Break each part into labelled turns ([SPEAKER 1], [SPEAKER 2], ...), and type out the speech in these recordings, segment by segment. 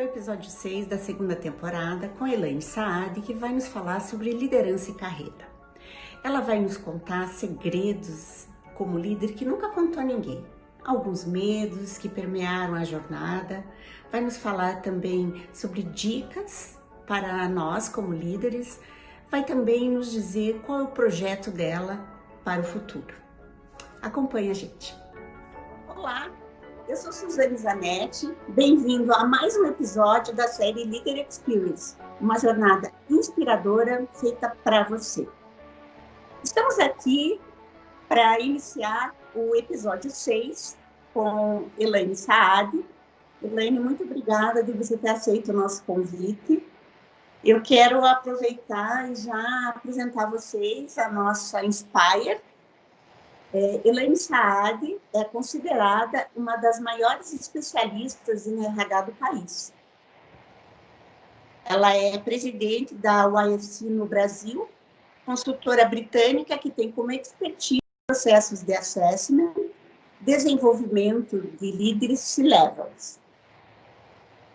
[SPEAKER 1] episódio 6 da segunda temporada com Elaine Saad, que vai nos falar sobre liderança e carreira. Ela vai nos contar segredos como líder que nunca contou a ninguém, alguns medos que permearam a jornada, vai nos falar também sobre dicas para nós como líderes, vai também nos dizer qual é o projeto dela para o futuro. Acompanhe a gente.
[SPEAKER 2] Olá! Eu sou Suzane Zanetti, bem-vindo a mais um episódio da série Leader Experience, uma jornada inspiradora feita para você. Estamos aqui para iniciar o episódio 6 com Elaine Saad. Elaine, muito obrigada de você ter aceito o nosso convite. Eu quero aproveitar e já apresentar a vocês a nossa Inspire. Elaine Saad é considerada uma das maiores especialistas em RH do país. Ela é presidente da YFC no Brasil, consultora britânica que tem como expertise processos de assessment, desenvolvimento de líderes C-levels.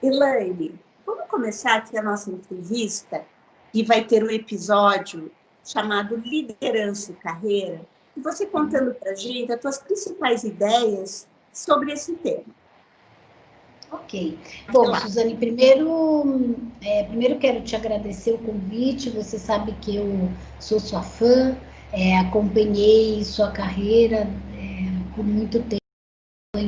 [SPEAKER 2] Elaine, vamos começar aqui a nossa entrevista, que vai ter um episódio chamado Liderança e Carreira, e você contando para a gente as suas principais ideias sobre esse tema.
[SPEAKER 3] Ok. Bom, Suzane, primeiro quero te agradecer o convite. Você sabe que eu sou sua fã, acompanhei sua carreira por muito tempo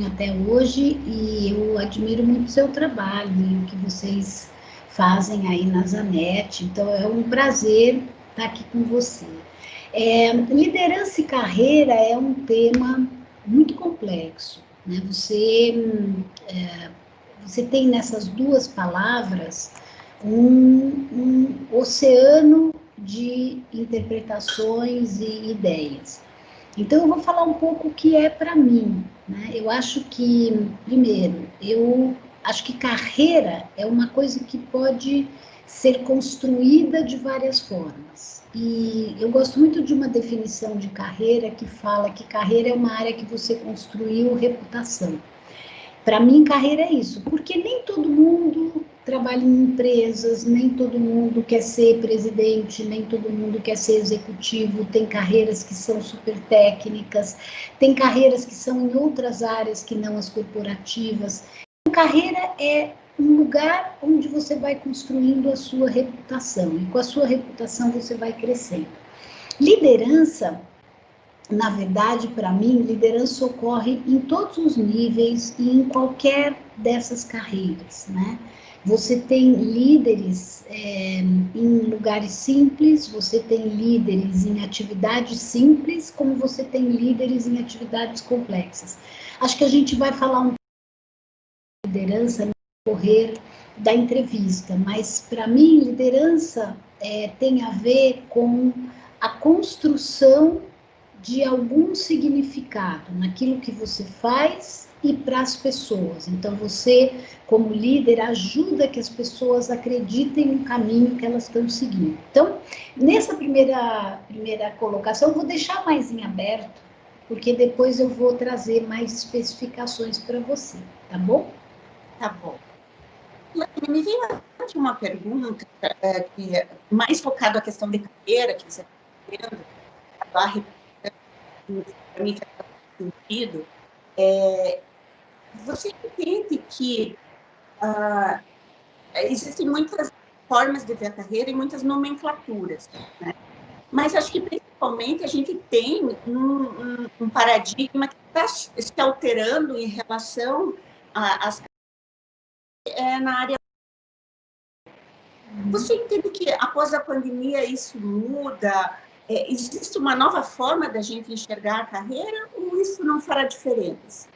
[SPEAKER 3] até hoje, e eu admiro muito o seu trabalho e o que vocês fazem aí na Zanetti. Então, é um prazer estar aqui com você. Liderança e carreira é um tema muito complexo, né? Você tem nessas duas palavras um oceano de interpretações e ideias. Então, eu vou falar um pouco o que é para mim, né? Eu acho que, primeiro, acho que carreira é uma coisa que pode ser construída de várias formas. E eu gosto muito de uma definição de carreira que fala que carreira é uma área que você construiu reputação. Para mim, carreira é isso, porque nem todo mundo trabalha em empresas, nem todo mundo quer ser presidente, nem todo mundo quer ser executivo, tem carreiras que são super técnicas, tem carreiras que são em outras áreas que não as corporativas. Então, carreira é um lugar onde você vai construindo a sua reputação, e com a sua reputação você vai crescendo. Liderança, na verdade, para mim, liderança ocorre em todos os níveis e em qualquer dessas carreiras, né? Você tem líderes em lugares simples, você tem líderes em atividades simples, como você tem líderes em atividades complexas. Acho que a gente vai falar um pouco de liderança no decorrer da entrevista, mas para mim, liderança tem a ver com a construção de algum significado naquilo que você faz e para as pessoas. Então, você, como líder, ajuda que as pessoas acreditem no caminho que elas estão seguindo. Então, nessa primeira colocação, eu vou deixar mais em aberto, porque depois eu vou trazer mais especificações para você, tá bom?
[SPEAKER 2] Tá bom. Me veio aqui uma pergunta que é mais focada na questão de carreira, que você está vendo, para mim faz sentido. Você entende que existem muitas formas de ver a carreira e muitas nomenclaturas, né? Mas acho que principalmente a gente tem um paradigma que está se alterando em relação às na área. Você entende que após a pandemia isso muda? Existe uma nova forma da gente enxergar a carreira ou isso não fará diferença?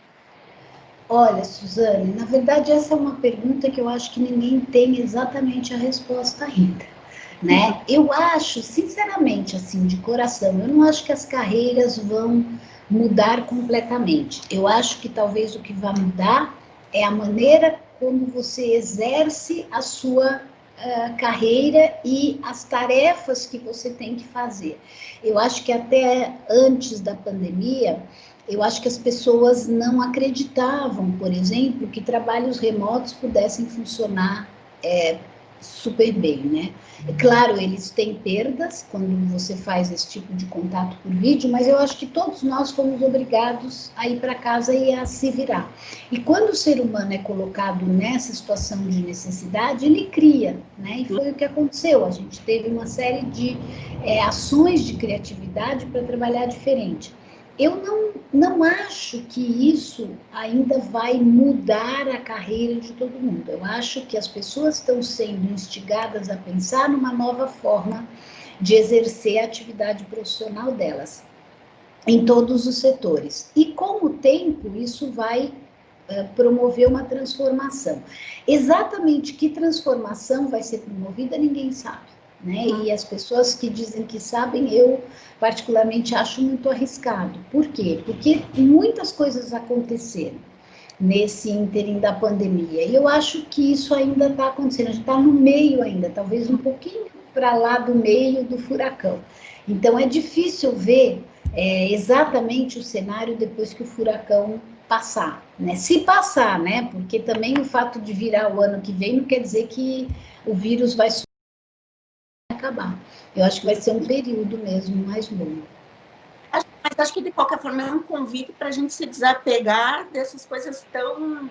[SPEAKER 3] Olha, Suzane, na verdade essa é uma pergunta que eu acho que ninguém tem exatamente a resposta ainda, né? Eu acho, sinceramente, assim, de coração, eu não acho que as carreiras vão mudar completamente. Eu acho que talvez o que vai mudar é a maneira como você exerce a sua carreira e as tarefas que você tem que fazer. Eu acho que até antes da pandemia, eu acho que as pessoas não acreditavam, por exemplo, que trabalhos remotos pudessem funcionar super bem, né? É claro, eles têm perdas quando você faz esse tipo de contato por vídeo, mas eu acho que todos nós fomos obrigados a ir para casa e a se virar. E quando o ser humano é colocado nessa situação de necessidade, ele cria, né? E foi o que aconteceu. A gente teve uma série de ações de criatividade para trabalhar diferente. Eu não acho que isso ainda vai mudar a carreira de todo mundo. Eu acho que as pessoas estão sendo instigadas a pensar numa nova forma de exercer a atividade profissional delas, em todos os setores. E com o tempo, isso vai promover uma transformação. Exatamente que transformação vai ser promovida, ninguém sabe. Né? E as pessoas que dizem que sabem, eu particularmente acho muito arriscado. Por quê? Porque muitas coisas aconteceram nesse ínterim da pandemia. E eu acho que isso ainda está acontecendo. A gente está no meio ainda, talvez um pouquinho para lá do meio do furacão. Então é difícil ver exatamente o cenário depois que o furacão passar, né? Se passar, né? Porque também o fato de virar o ano que vem não quer dizer que o vírus vai acabar. Eu acho que vai ser um período mesmo mais longo.
[SPEAKER 2] Mas acho que, de qualquer forma, é um convite para a gente se desapegar dessas coisas tão,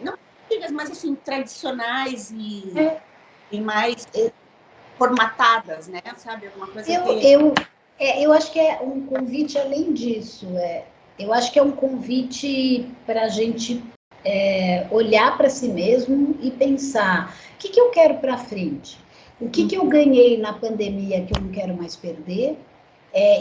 [SPEAKER 2] não antigas, mas assim, tradicionais e mais formatadas, né? Sabe? Alguma coisa
[SPEAKER 3] eu acho que é um convite além disso. Eu acho que é um convite para a gente olhar para si mesmo e pensar: o que eu quero para frente? O que eu ganhei na pandemia que eu não quero mais perder?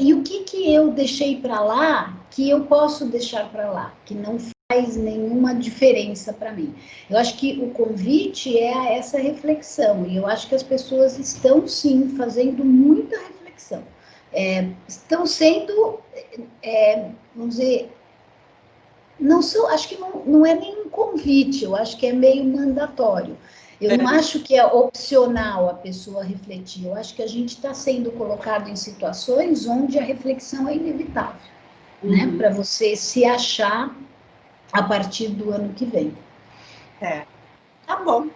[SPEAKER 3] E o que eu deixei para lá que eu posso deixar para lá, que não faz nenhuma diferença para mim. Eu acho que o convite é a essa reflexão, e eu acho que as pessoas estão, sim, fazendo muita reflexão. Estão sendo, vamos dizer, não sou, acho que não é nenhum convite, eu acho que é meio mandatório. Eu não acho que é opcional a pessoa refletir, eu acho que a gente está sendo colocado em situações onde a reflexão é inevitável, né? Para você se achar a partir do ano que vem.
[SPEAKER 2] Tá bom.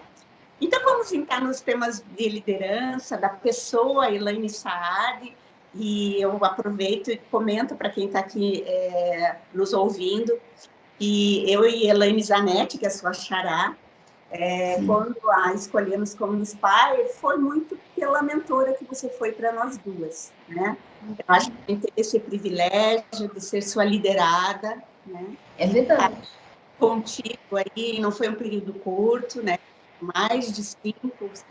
[SPEAKER 2] Então, vamos entrar nos temas de liderança, da pessoa Elaine Saad, e eu aproveito e comento para quem está aqui nos ouvindo, que eu e Elaine Zanetti, que é a sua xará, quando a escolhemos como SPY, foi muito pela mentora que você foi para nós duas, né? Eu acho que tem esse privilégio de ser sua liderada, né?
[SPEAKER 3] É verdade.
[SPEAKER 2] Contigo aí, não foi um período curto, né? Mais de 5 anos.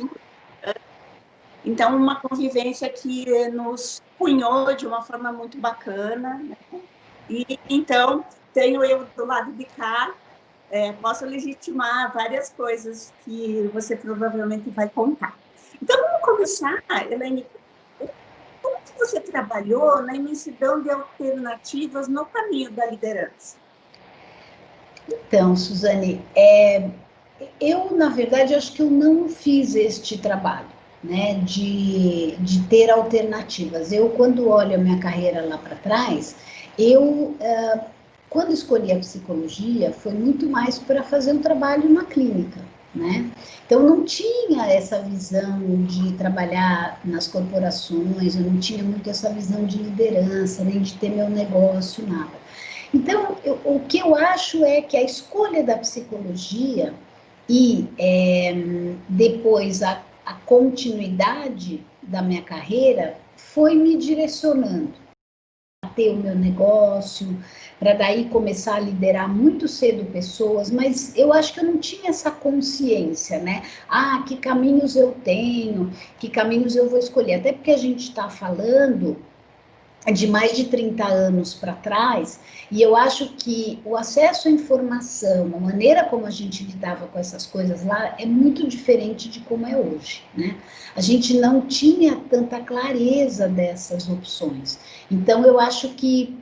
[SPEAKER 2] Então, uma convivência que nos cunhou de uma forma muito bacana, né? E então, tenho eu do lado de cá, posso legitimar várias coisas que você provavelmente vai contar. Então, vamos começar, Elaine. Como que você trabalhou na imensidão de alternativas no caminho da liderança?
[SPEAKER 3] Então, Suzane, eu, na verdade, acho que eu não fiz este trabalho, né, de ter alternativas. Eu, quando olho a minha carreira lá para trás, quando escolhi a psicologia, foi muito mais para fazer um trabalho na clínica, né? Então, não tinha essa visão de trabalhar nas corporações, eu não tinha muito essa visão de liderança, nem de ter meu negócio, nada. Então, o que eu acho é que a escolha da psicologia e depois a continuidade da minha carreira foi me direcionando a ter o meu negócio, para daí começar a liderar muito cedo pessoas, mas eu acho que eu não tinha essa consciência, né? Ah, que caminhos eu tenho, que caminhos eu vou escolher, até porque a gente está falando de mais de 30 anos para trás, e eu acho que o acesso à informação, a maneira como a gente lidava com essas coisas lá, é muito diferente de como é hoje, né? A gente não tinha tanta clareza dessas opções. Então, eu acho que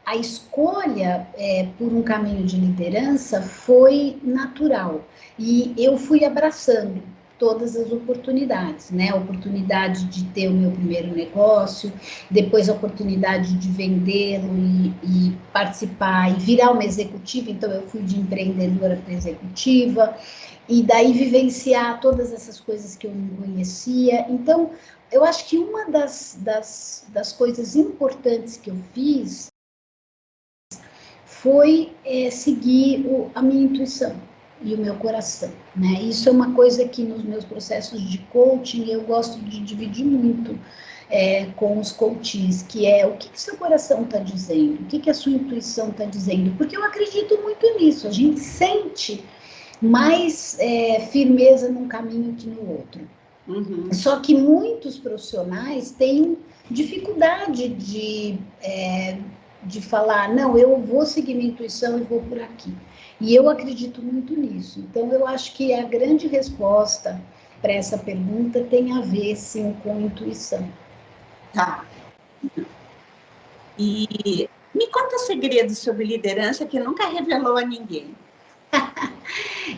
[SPEAKER 3] a escolha por um caminho de liderança foi natural, e eu fui abraçando. todas as oportunidades, né? A oportunidade de ter o meu primeiro negócio, depois a oportunidade de vendê-lo e participar e virar uma executiva. Então, eu fui de empreendedora para executiva, e daí vivenciar todas essas coisas que eu não conhecia. Então, eu acho que uma das coisas importantes que eu fiz foi seguir a minha intuição e o meu coração, né? Isso é uma coisa que nos meus processos de coaching eu gosto de dividir muito com os coaches, que é o que seu coração está dizendo, o que a sua intuição está dizendo, porque eu acredito muito nisso, a gente sente mais firmeza num caminho que no outro.
[SPEAKER 2] Uhum.
[SPEAKER 3] Só que muitos profissionais têm dificuldade de falar, não, eu vou seguir minha intuição e vou por aqui. E eu acredito muito nisso. Então, eu acho que a grande resposta para essa pergunta tem a ver, sim, com intuição.
[SPEAKER 2] Tá. E me conta segredos sobre liderança que nunca revelou a ninguém.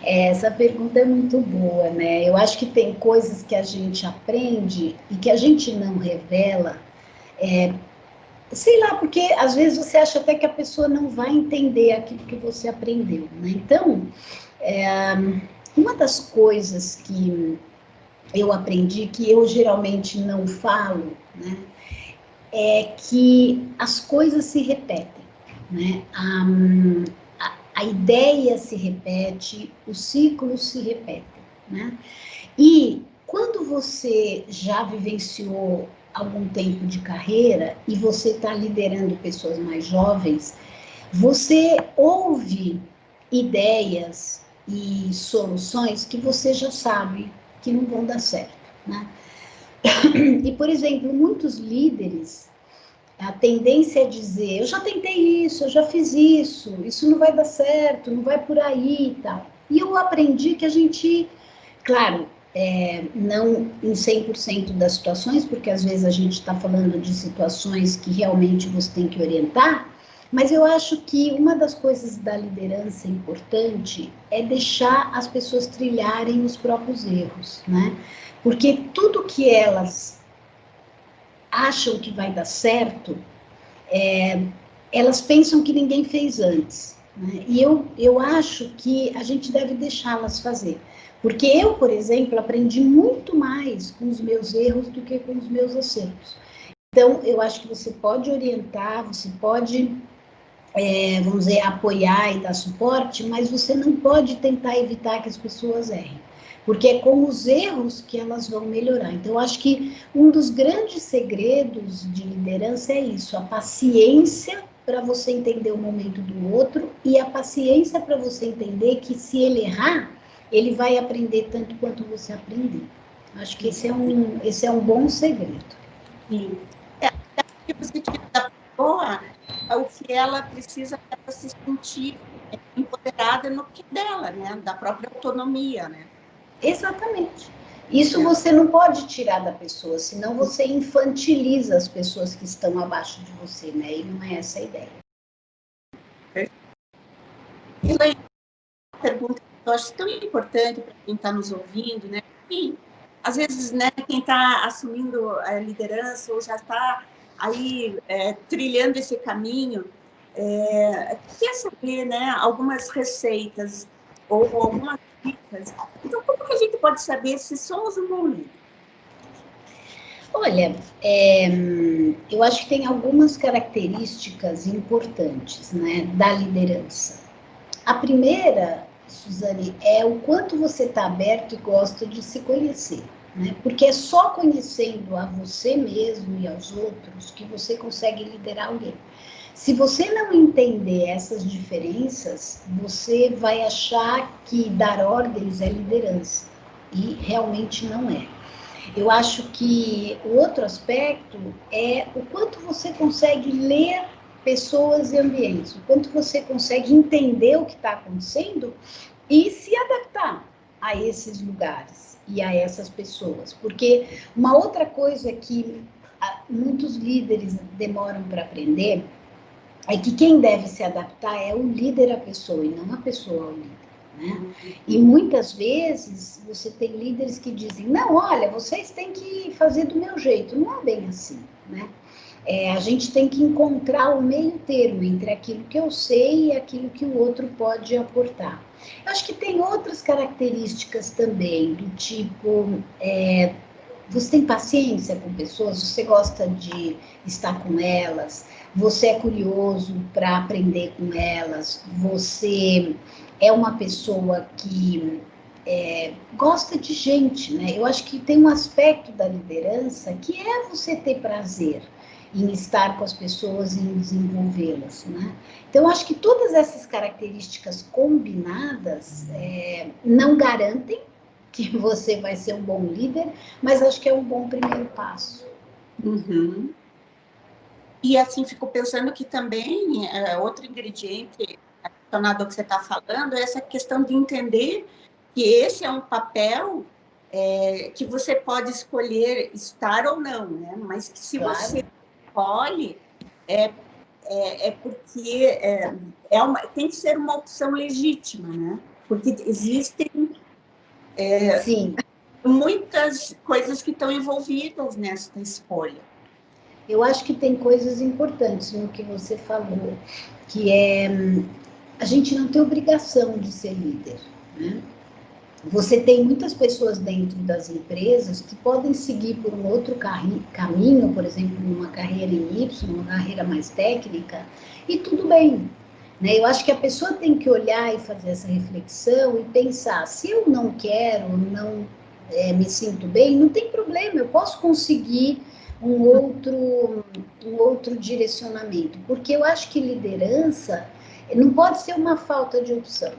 [SPEAKER 3] Essa pergunta é muito boa, né? Eu acho que tem coisas que a gente aprende e que a gente não revela, sei lá, porque às vezes você acha até que a pessoa não vai entender aquilo que você aprendeu, né? Então, uma das coisas que eu aprendi, que eu geralmente não falo, né? É que as coisas se repetem, né? A ideia se repete, os ciclos se repetem, né? E quando você já vivenciou algum tempo de carreira e você está liderando pessoas mais jovens, você ouve ideias e soluções que você já sabe que não vão dar certo, né? E, por exemplo, muitos líderes, a tendência é dizer, eu já tentei isso, eu já fiz isso não vai dar certo, não vai por aí e tal. E eu aprendi que a gente, claro, não em 100% das situações, porque às vezes a gente está falando de situações que realmente você tem que orientar, mas eu acho que uma das coisas da liderança importante é deixar as pessoas trilharem os próprios erros, né? Porque tudo que elas acham que vai dar certo, elas pensam que ninguém fez antes, né? E eu acho que a gente deve deixá-las fazer. Porque eu, por exemplo, aprendi muito mais com os meus erros do que com os meus acertos. Então, eu acho que você pode orientar, você pode, vamos dizer, apoiar e dar suporte, mas você não pode tentar evitar que as pessoas errem. Porque é com os erros que elas vão melhorar. Então, eu acho que um dos grandes segredos de liderança é isso, a paciência para você entender o momento do outro e a paciência para você entender que se ele errar, ele vai aprender tanto quanto você aprendeu. Acho que esse é um bom segredo.
[SPEAKER 2] Sim. Que você tira da pessoa o que ela precisa para se sentir empoderada no que dela, né? Da própria autonomia, né?
[SPEAKER 3] Exatamente. Isso você não pode tirar da pessoa, senão você infantiliza as pessoas que estão abaixo de você, né? E não é essa a ideia.
[SPEAKER 2] E uma pergunta que eu acho tão importante para quem está nos ouvindo, né? E, às vezes, né, quem está assumindo a liderança ou já está aí trilhando esse caminho, quer saber, né, algumas receitas ou algumas dicas. Então, como que a gente pode saber se somos um bom líder?
[SPEAKER 3] Olha, eu acho que tem algumas características importantes, né, da liderança. A primeira, Suzane, é o quanto você está aberto e gosta de se conhecer, né? Porque é só conhecendo a você mesmo e aos outros que você consegue liderar alguém. Se você não entender essas diferenças, você vai achar que dar ordens é liderança, e realmente não é. Eu acho que o outro aspecto é o quanto você consegue ler pessoas e ambientes, o quanto você consegue entender o que está acontecendo e se adaptar a esses lugares e a essas pessoas. Porque uma outra coisa que muitos líderes demoram para aprender é que quem deve se adaptar é o líder à pessoa e não a pessoa ao líder. né? E muitas vezes você tem líderes que dizem, não, olha, vocês têm que fazer do meu jeito. Não é bem assim, né? A gente tem que encontrar o meio termo entre aquilo que eu sei e aquilo que o outro pode aportar. Eu acho que tem outras características também, do tipo, você tem paciência com pessoas, você gosta de estar com elas, você é curioso para aprender com elas, você é uma pessoa que gosta de gente, né? Eu acho que tem um aspecto da liderança que é você ter prazer em estar com as pessoas e em desenvolvê-las, né? Então, eu acho que todas essas características combinadas não garantem que você vai ser um bom líder, mas acho que é um bom primeiro passo.
[SPEAKER 2] Uhum. E assim, fico pensando que também outro ingrediente relacionado ao que você está falando é essa questão de entender que esse é um papel que você pode escolher estar ou não, né? Mas que se
[SPEAKER 3] Claro.
[SPEAKER 2] você escolhe, porque tem que ser uma opção legítima, né? Porque existem
[SPEAKER 3] Sim.
[SPEAKER 2] muitas coisas que estão envolvidas nessa escolha.
[SPEAKER 3] Eu acho que tem coisas importantes no que você falou, que é a gente não tem obrigação de ser líder, né? Você tem muitas pessoas dentro das empresas que podem seguir por um outro caminho, por exemplo, numa carreira em Y, uma carreira mais técnica, e tudo bem, né? Eu acho que a pessoa tem que olhar e fazer essa reflexão e pensar, se eu não quero, não me sinto bem, não tem problema, eu posso conseguir um outro direcionamento, porque eu acho que liderança não pode ser uma falta de opção,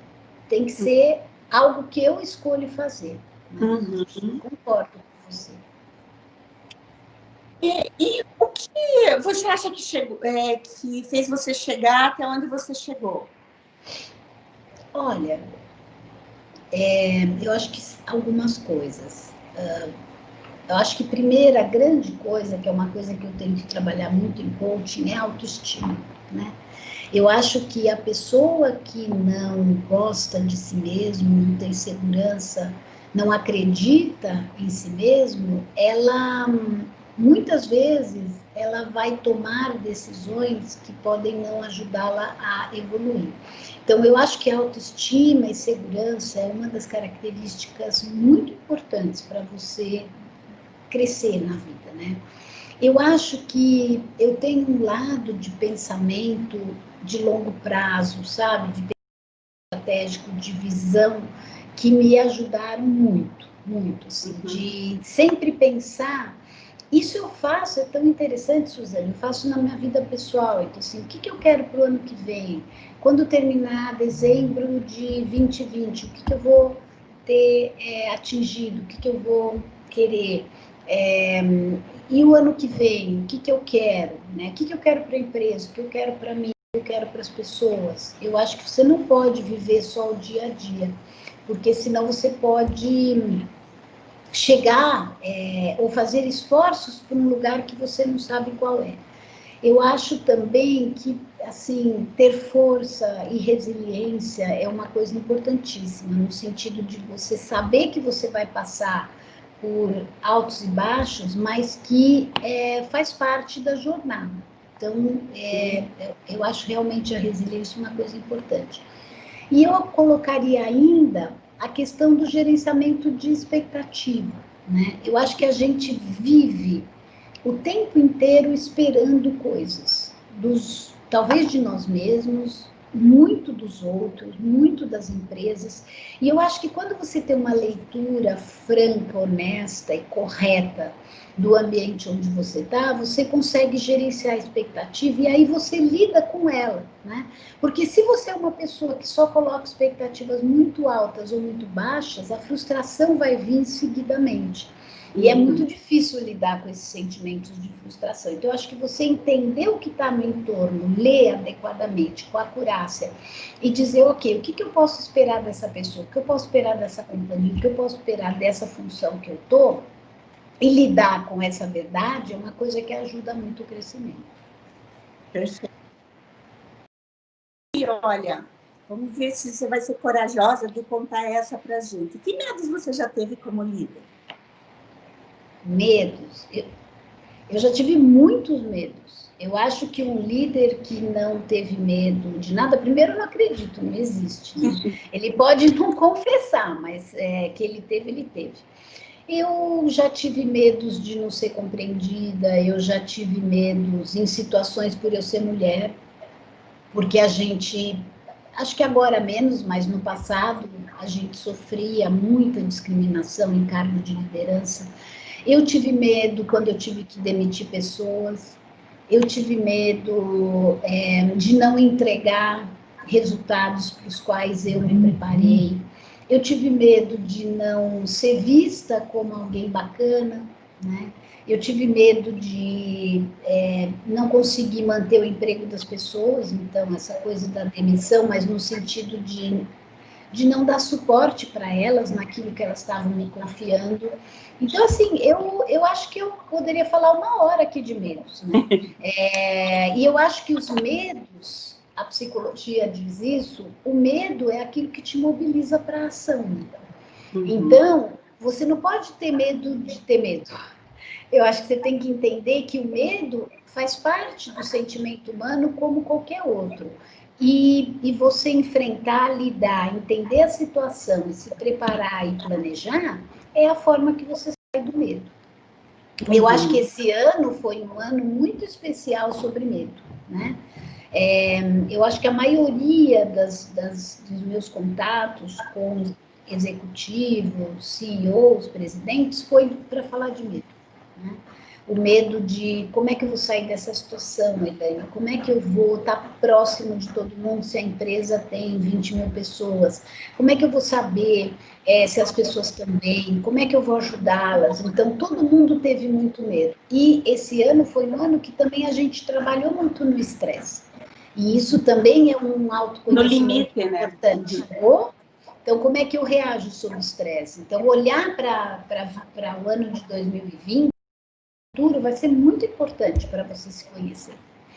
[SPEAKER 3] tem que ser algo que eu escolho fazer. Né?
[SPEAKER 2] Uhum.
[SPEAKER 3] Concordo com você.
[SPEAKER 2] E o que você acha que que fez você chegar até onde você chegou?
[SPEAKER 3] Olha, eu acho que algumas coisas. Eu acho que primeiro, a grande coisa, que é uma coisa que eu tenho que trabalhar muito em coaching, é a autoestima, né? Eu acho que a pessoa que não gosta de si mesmo, não tem segurança, não acredita em si mesmo, ela muitas vezes ela vai tomar decisões que podem não ajudá-la a evoluir. Então, eu acho que a autoestima e segurança é uma das características muito importantes para você crescer na vida, né? Eu acho que eu tenho um lado de pensamento de longo prazo, sabe? De estratégico, de visão, que me ajudaram muito, muito, assim, de sempre pensar. Isso eu faço, é tão interessante, Suzane, eu faço na minha vida pessoal. Então, assim, o que eu quero para o ano que vem? Quando terminar dezembro de 2020, o que eu vou ter atingido? O que eu vou querer? E o ano que vem, o que eu quero? Né? O que eu quero para a empresa? O que eu quero para mim? O que eu quero para as pessoas? Eu acho que você não pode viver só o dia a dia, porque senão você pode chegar ou fazer esforços para um lugar que você não sabe qual é. Eu acho também que, assim, ter força e resiliência é uma coisa importantíssima, no sentido de você saber que você vai passar por altos e baixos, mas que faz parte da jornada. Então, eu acho realmente a resiliência uma coisa importante. E eu colocaria ainda a questão do gerenciamento de expectativa, né? Eu acho que a gente vive o tempo inteiro esperando coisas, talvez de nós mesmos, muito dos outros, muito das empresas. E eu acho que quando você tem uma leitura franca, honesta e correta do ambiente onde você está, você consegue gerenciar a expectativa e aí você lida com ela, né? Porque se você é uma pessoa que só coloca expectativas muito altas ou muito baixas, a frustração vai vir seguidamente. E é muito difícil lidar com esses sentimentos de frustração. Então, eu acho que você entender o que está no entorno, ler adequadamente, com acurácia, e dizer, ok, o que eu posso esperar dessa pessoa, o que eu posso esperar dessa companhia, o que eu posso esperar dessa função que eu estou, e lidar com essa verdade é uma coisa que ajuda muito o crescimento.
[SPEAKER 2] Perfeito. E olha, Vamos ver se você vai ser corajosa de contar essa para a gente. Que medos você já teve como líder?
[SPEAKER 3] Medos? Eu já tive muitos medos. Eu acho que um líder que não teve medo de nada, primeiro eu não acredito, não existe. Né? Ele pode não confessar, mas que ele teve, ele teve. Eu já tive medos de não ser compreendida, eu já tive medos em situações por eu ser mulher, porque a gente, acho que agora menos, mas no passado a gente sofria muita discriminação em cargo de liderança. Eu tive medo quando eu tive que demitir pessoas, eu tive medo de não entregar resultados para os quais eu me preparei, eu tive medo de não ser vista como alguém bacana, né? Eu tive medo de não conseguir manter o emprego das pessoas, então essa coisa da demissão, mas no sentido de não dar suporte para elas naquilo que elas estavam me confiando. Então, assim, eu acho que eu poderia falar uma hora aqui de medos, né? E eu acho que os medos, a psicologia diz isso, o medo é aquilo que te mobiliza para a ação. Então, você não pode ter medo de ter medo. Eu acho que você tem que entender que o medo faz parte do sentimento humano como qualquer outro. E você enfrentar, lidar, entender a situação, se preparar e planejar, é a forma que você sai do medo. Eu acho que esse ano foi um ano muito especial sobre medo, né? Eu acho que a maioria dos meus contatos com executivos, CEOs, presidentes, foi para falar de medo. Né? O medo de como é que eu vou sair dessa situação, Elaine? Como é que eu vou estar próximo de todo mundo se a empresa tem 20 mil pessoas? Como é que eu vou saber se as pessoas estão bem? Como é que eu vou ajudá-las? Então, todo mundo teve muito medo. E esse ano foi um ano que também a gente trabalhou muito no estresse. E isso também é um autoconhecimento importante. Né? Então, como é que eu reajo sob estresse? Então, olhar para o ano de 2020, o futuro vai ser muito importante para você se conhecer.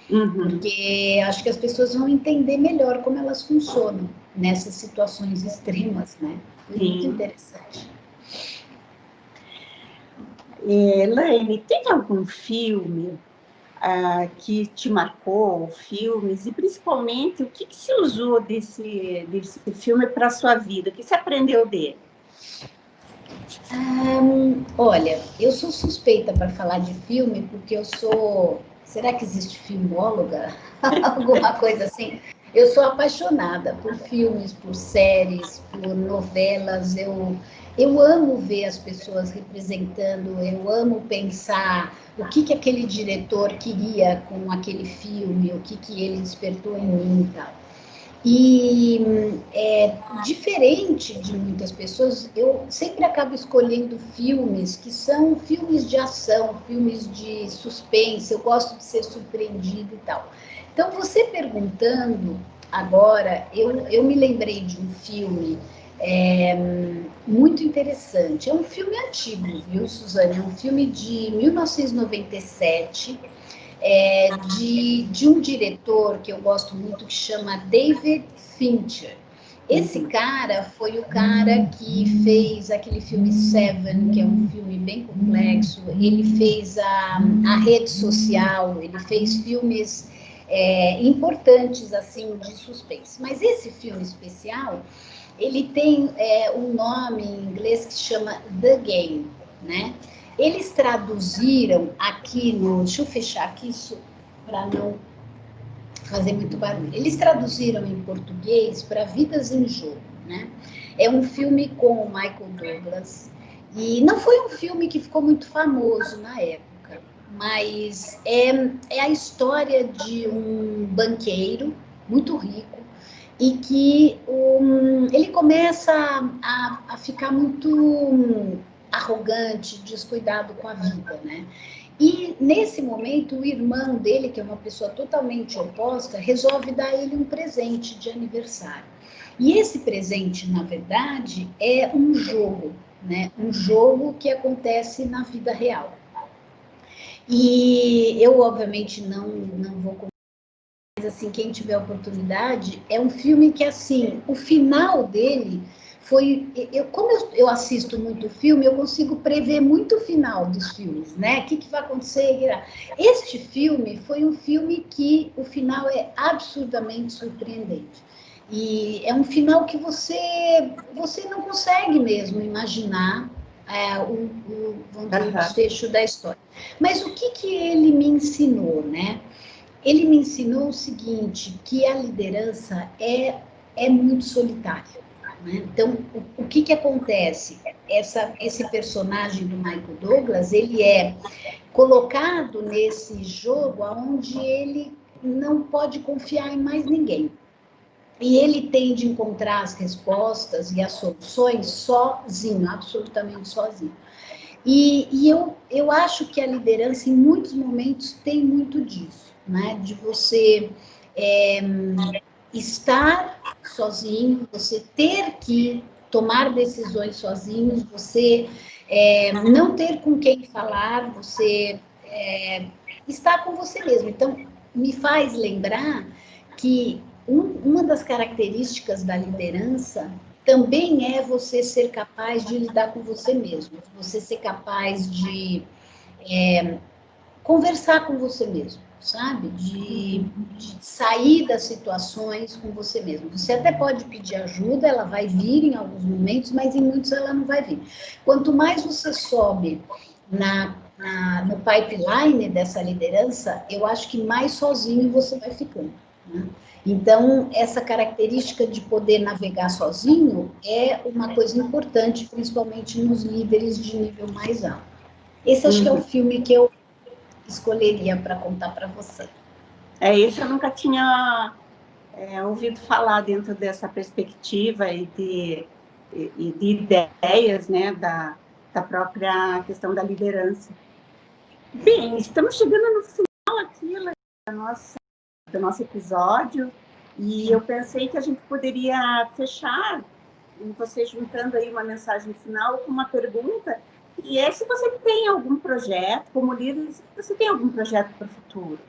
[SPEAKER 3] Porque acho que as pessoas vão entender melhor como elas funcionam nessas situações extremas, né? Foi muito interessante.
[SPEAKER 2] Elaine, tem algum filme que te marcou, filmes, e principalmente o que se usou desse filme para a sua vida? O que você aprendeu dele?
[SPEAKER 3] Olha, eu sou suspeita para falar de filme, porque eu sou... Será que existe filmóloga? Alguma coisa assim? Eu sou apaixonada por filmes, por séries, por novelas. Eu amo ver as pessoas representando, eu amo pensar o que aquele diretor queria com aquele filme, o que ele despertou em mim e tal. E diferente de muitas pessoas, eu sempre acabo escolhendo filmes que são filmes de ação, filmes de suspense, eu gosto de ser surpreendida e tal. Então, você perguntando agora, eu me lembrei de um filme muito interessante. É um filme antigo, viu, Suzane? É um filme de 1997, de um diretor que eu gosto muito, que chama David Fincher. Esse cara foi o cara que fez aquele filme Seven, que é um filme bem complexo. Ele fez a Rede Social, ele fez filmes importantes, assim, de suspense. Mas esse filme especial, ele tem um nome em inglês que se chama The Game, né? Eles traduziram aqui no... Deixa eu fechar aqui isso para não fazer muito barulho. Eles traduziram em português para Vidas em Jogo, né? É um filme com o Michael Douglas. E não foi um filme que ficou muito famoso na época, mas é a história de um banqueiro muito rico e que ele começa a ficar muito arrogante, descuidado com a vida, né? E, nesse momento, o irmão dele, que é uma pessoa totalmente oposta, resolve dar ele um presente de aniversário. E esse presente, na verdade, é um jogo, né? Um jogo que acontece na vida real. E eu, obviamente, não vou contar, mas mas assim, quem tiver oportunidade, é um filme que, assim, o final dele foi... Como eu assisto muito filme, eu consigo prever muito o final dos filmes, né? O que vai acontecer? Este filme foi um filme que o final é absurdamente surpreendente. E é um final que você não consegue mesmo imaginar vamos dizer, o desfecho da história. Mas o que ele me ensinou, né? Ele me ensinou o seguinte, que a liderança é muito solitária. Né? Então, o que acontece? Esse personagem do Michael Douglas, ele é colocado nesse jogo onde ele não pode confiar em mais ninguém. E ele tem de encontrar as respostas e as soluções sozinho, absolutamente sozinho. E eu acho que a liderança, em muitos momentos, tem muito disso, né? De você estar sozinho, você ter que tomar decisões sozinhos, você não ter com quem falar, você estar com você mesmo. Então, me faz lembrar que uma das características da liderança também é você ser capaz de lidar com você mesmo, você ser capaz de conversar com você mesmo, sabe? De sair das situações com você mesmo. Você até pode pedir ajuda, ela vai vir em alguns momentos, mas em muitos ela não vai vir. Quanto mais você sobe no pipeline dessa liderança, eu acho que mais sozinho você vai ficando. Né? Então, essa característica de poder navegar sozinho é uma coisa importante, principalmente nos líderes de nível mais alto. Esse acho que é o filme que eu escolheria para contar para você.
[SPEAKER 2] Isso eu nunca tinha ouvido falar dentro dessa perspectiva e de ideias, né, da própria questão da liderança. Bem, estamos chegando no final aqui do nosso episódio e eu pensei que a gente poderia fechar, você juntando aí uma mensagem final com uma pergunta, e é se você tem algum projeto, como líder, se você tem algum projeto para o futuro.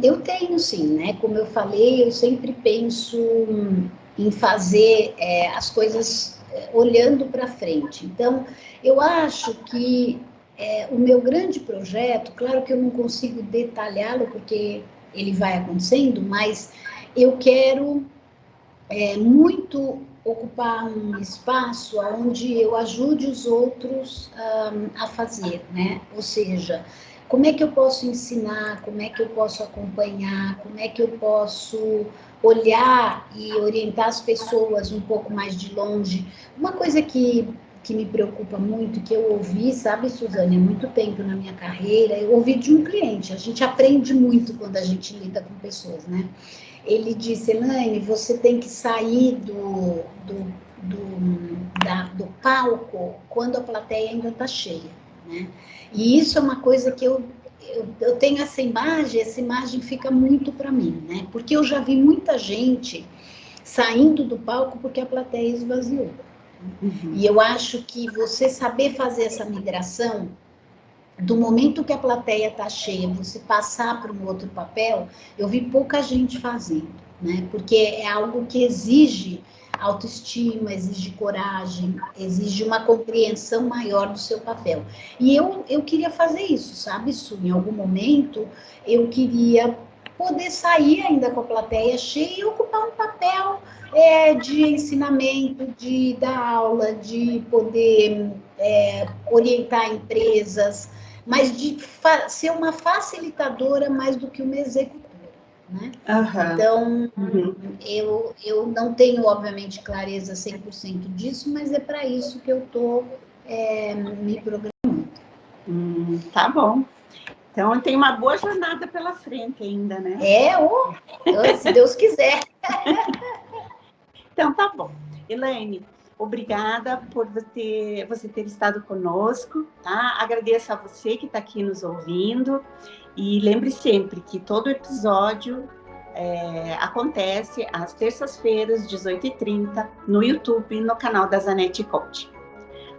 [SPEAKER 3] Eu tenho sim, né? Como eu falei, eu sempre penso em fazer as coisas olhando para frente. Então, eu acho que o meu grande projeto, claro que eu não consigo detalhá-lo porque ele vai acontecendo, mas eu quero muito ocupar um espaço onde eu ajude os outros a fazer, né? Ou seja, como é que eu posso ensinar, como é que eu posso acompanhar, como é que eu posso olhar e orientar as pessoas um pouco mais de longe. Uma coisa que me preocupa muito, que eu ouvi, sabe, Suzane, há muito tempo na minha carreira, eu ouvi de um cliente, a gente aprende muito quando a gente lida com pessoas, né? Ele disse, Elaine, você tem que sair do palco quando a plateia ainda está cheia, né? E isso é uma coisa que eu tenho essa imagem fica muito para mim, né? Porque eu já vi muita gente saindo do palco porque a plateia esvaziou. Uhum. E eu acho que você saber fazer essa migração do momento que a plateia está cheia, você passar para um outro papel, eu vi pouca gente fazendo, né? Porque é algo que exige autoestima, exige coragem, exige uma compreensão maior do seu papel. E eu queria fazer isso, sabe, Su? Em algum momento, eu queria poder sair ainda com a plateia cheia e ocupar um papel de ensinamento, de dar aula, de poder orientar empresas, mas de ser uma facilitadora mais do que uma executora, né? Uhum. Então, eu não tenho, obviamente, clareza 100% disso, mas é para isso que eu estou me programando.
[SPEAKER 2] Tá bom. Então, tem uma boa jornada pela frente ainda, né?
[SPEAKER 3] Se Deus quiser.
[SPEAKER 2] Então, tá bom. Elaine, obrigada por você ter estado conosco, tá? Agradeço a você que está aqui nos ouvindo e lembre sempre que todo episódio acontece às terças-feiras, 18h30, no YouTube, no canal da Zanetti Coach.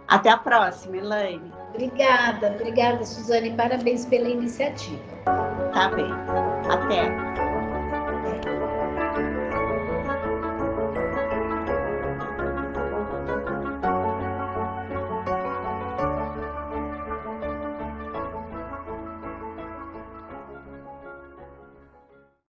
[SPEAKER 2] Até a próxima, Elaine.
[SPEAKER 3] Obrigada, Suzane. Parabéns pela iniciativa.
[SPEAKER 2] Tá bem. Até!